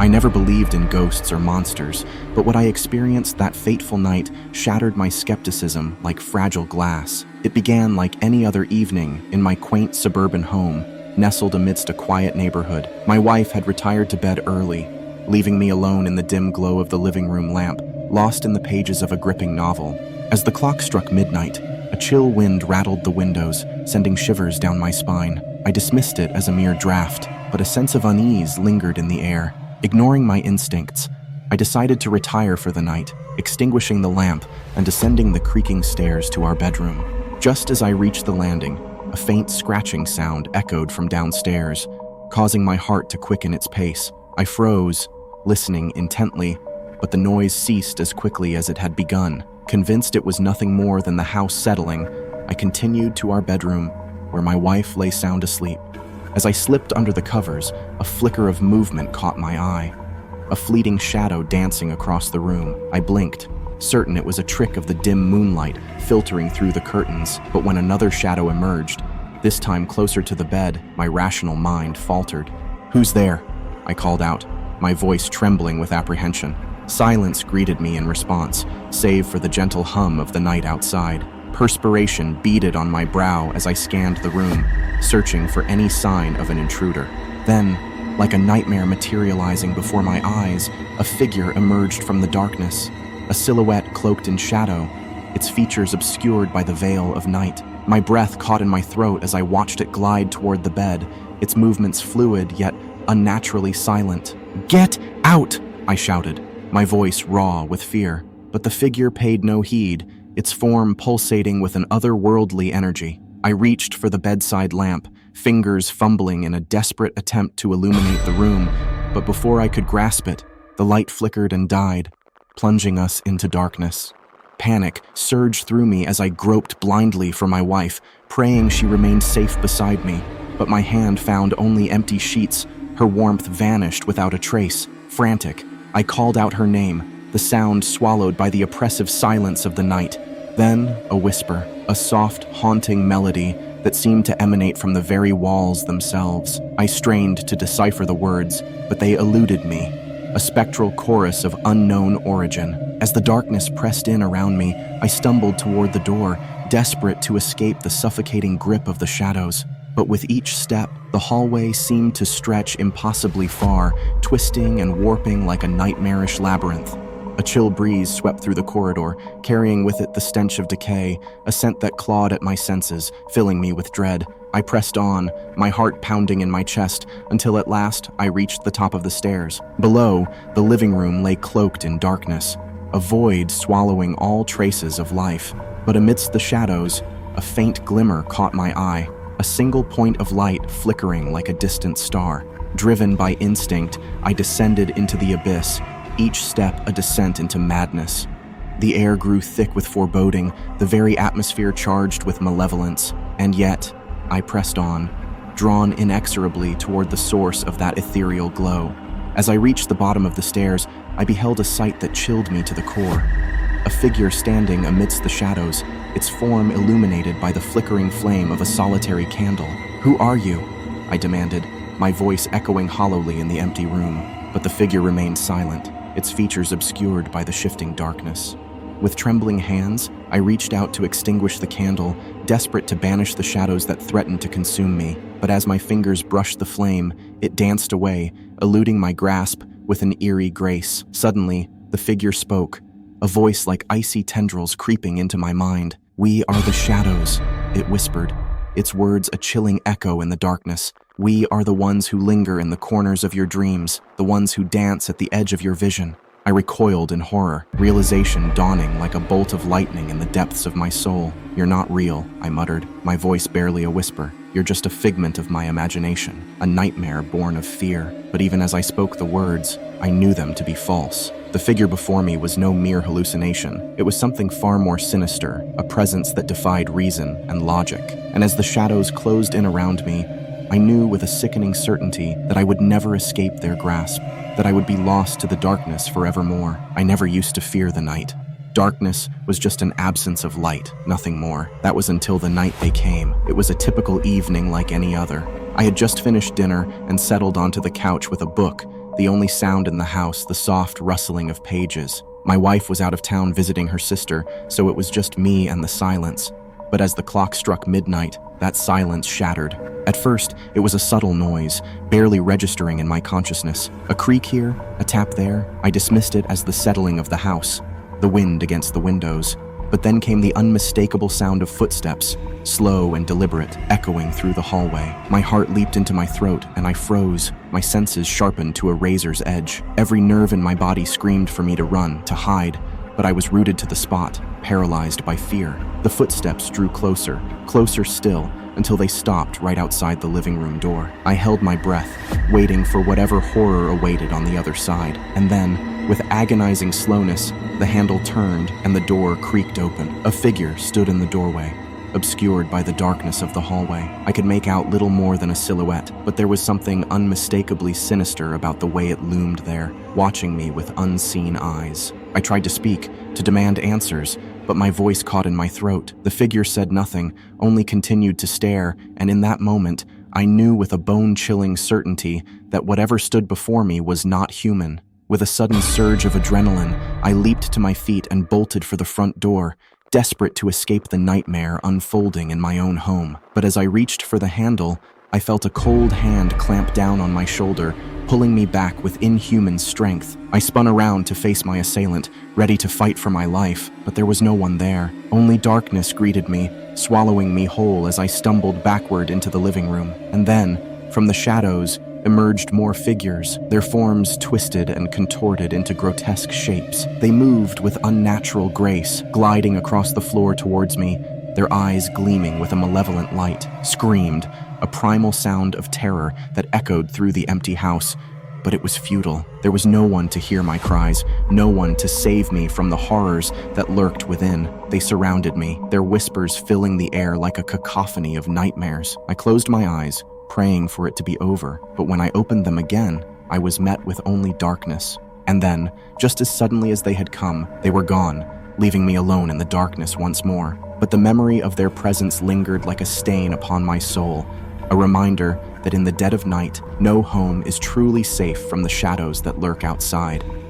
I never believed in ghosts or monsters, but what I experienced that fateful night shattered my skepticism like fragile glass. It began like any other evening in my quaint suburban home, nestled amidst a quiet neighborhood. My wife had retired to bed early, leaving me alone in the dim glow of the living room lamp, lost in the pages of a gripping novel. As the clock struck midnight, a chill wind rattled the windows, sending shivers down my spine. I dismissed it as a mere draft, but a sense of unease lingered in the air. Ignoring my instincts, I decided to retire for the night, extinguishing the lamp and descending the creaking stairs to our bedroom. Just as I reached the landing, a faint scratching sound echoed from downstairs, causing my heart to quicken its pace. I froze, listening intently, but the noise ceased as quickly as it had begun. Convinced it was nothing more than the house settling, I continued to our bedroom, where my wife lay sound asleep. As I slipped under the covers, a flicker of movement caught my eye. A fleeting shadow dancing across the room. I blinked, certain it was a trick of the dim moonlight filtering through the curtains, but when another shadow emerged, this time closer to the bed, my rational mind faltered. "Who's there?" I called out, my voice trembling with apprehension. Silence greeted me in response, save for the gentle hum of the night outside. Perspiration beaded on my brow as I scanned the room, searching for any sign of an intruder. Then, like a nightmare materializing before my eyes, a figure emerged from the darkness, a silhouette cloaked in shadow, its features obscured by the veil of night. My breath caught in my throat as I watched it glide toward the bed, its movements fluid yet unnaturally silent. "Get out!" I shouted, my voice raw with fear. But the figure paid no heed, its form pulsating with an otherworldly energy. I reached for the bedside lamp, fingers fumbling in a desperate attempt to illuminate the room, but before I could grasp it, the light flickered and died, plunging us into darkness. Panic surged through me as I groped blindly for my wife, praying she remained safe beside me, but my hand found only empty sheets. Her warmth vanished without a trace. Frantic, I called out her name, the sound swallowed by the oppressive silence of the night. Then, a whisper, a soft, haunting melody that seemed to emanate from the very walls themselves. I strained to decipher the words, but they eluded me, a spectral chorus of unknown origin. As the darkness pressed in around me, I stumbled toward the door, desperate to escape the suffocating grip of the shadows. But with each step, the hallway seemed to stretch impossibly far, twisting and warping like a nightmarish labyrinth. A chill breeze swept through the corridor, carrying with it the stench of decay, a scent that clawed at my senses, filling me with dread. I pressed on, my heart pounding in my chest, until at last I reached the top of the stairs. Below, the living room lay cloaked in darkness, a void swallowing all traces of life. But amidst the shadows, a faint glimmer caught my eye, a single point of light flickering like a distant star. Driven by instinct, I descended into the abyss, each step a descent into madness. The air grew thick with foreboding, the very atmosphere charged with malevolence, and yet I pressed on, drawn inexorably toward the source of that ethereal glow. As I reached the bottom of the stairs, I beheld a sight that chilled me to the core. A figure standing amidst the shadows, its form illuminated by the flickering flame of a solitary candle. "Who are you?" I demanded, my voice echoing hollowly in the empty room. But the figure remained silent, its features obscured by the shifting darkness. With trembling hands, I reached out to extinguish the candle, desperate to banish the shadows that threatened to consume me. But as my fingers brushed the flame, it danced away, eluding my grasp with an eerie grace. Suddenly, the figure spoke, a voice like icy tendrils creeping into my mind. "We are the shadows," it whispered, its words a chilling echo in the darkness. "We are the ones who linger in the corners of your dreams, the ones who dance at the edge of your vision." I recoiled in horror, realization dawning like a bolt of lightning in the depths of my soul. "You're not real," I muttered, my voice barely a whisper. "You're just a figment of my imagination, a nightmare born of fear." But even as I spoke the words, I knew them to be false. The figure before me was no mere hallucination. It was something far more sinister, a presence that defied reason and logic. And as the shadows closed in around me, I knew with a sickening certainty that I would never escape their grasp, that I would be lost to the darkness forevermore. I never used to fear the night. Darkness was just an absence of light, nothing more. That was until the night they came. It was a typical evening like any other. I had just finished dinner and settled onto the couch with a book, The only sound in the house, the soft rustling of pages. My wife was out of town visiting her sister, so it was just me and the silence. But as the clock struck midnight, that silence shattered. At first, it was a subtle noise, barely registering in my consciousness. A creak here, a tap there. I dismissed it as the settling of the house, the wind against the windows. But then came the unmistakable sound of footsteps, slow and deliberate, echoing through the hallway. My heart leaped into my throat, and I froze, my senses sharpened to a razor's edge. Every nerve in my body screamed for me to run, to hide, but I was rooted to the spot, paralyzed by fear. The footsteps drew closer, closer still, until they stopped right outside the living room door. I held my breath, waiting for whatever horror awaited on the other side. And then, with agonizing slowness, the handle turned and the door creaked open. A figure stood in the doorway, obscured by the darkness of the hallway. I could make out little more than a silhouette, but there was something unmistakably sinister about the way it loomed there, watching me with unseen eyes. I tried to speak, to demand answers, but my voice caught in my throat. The figure said nothing, only continued to stare, and in that moment, I knew with a bone-chilling certainty that whatever stood before me was not human. With a sudden surge of adrenaline, I leaped to my feet and bolted for the front door, desperate to escape the nightmare unfolding in my own home. But as I reached for the handle, I felt a cold hand clamp down on my shoulder, pulling me back with inhuman strength. I spun around to face my assailant, ready to fight for my life, but there was no one there. Only darkness greeted me, swallowing me whole as I stumbled backward into the living room. And then, from the shadows, emerged more figures, their forms twisted and contorted into grotesque shapes. They moved with unnatural grace, gliding across the floor towards me, their eyes gleaming with a malevolent light. Screamed, a primal sound of terror that echoed through the empty house. But it was futile. There was no one to hear my cries, no one to save me from the horrors that lurked within. They surrounded me, their whispers filling the air like a cacophony of nightmares. I closed my eyes, praying for it to be over, but when I opened them again, I was met with only darkness. And then, just as suddenly as they had come, they were gone, leaving me alone in the darkness once more. But the memory of their presence lingered like a stain upon my soul, a reminder that in the dead of night, no home is truly safe from the shadows that lurk outside.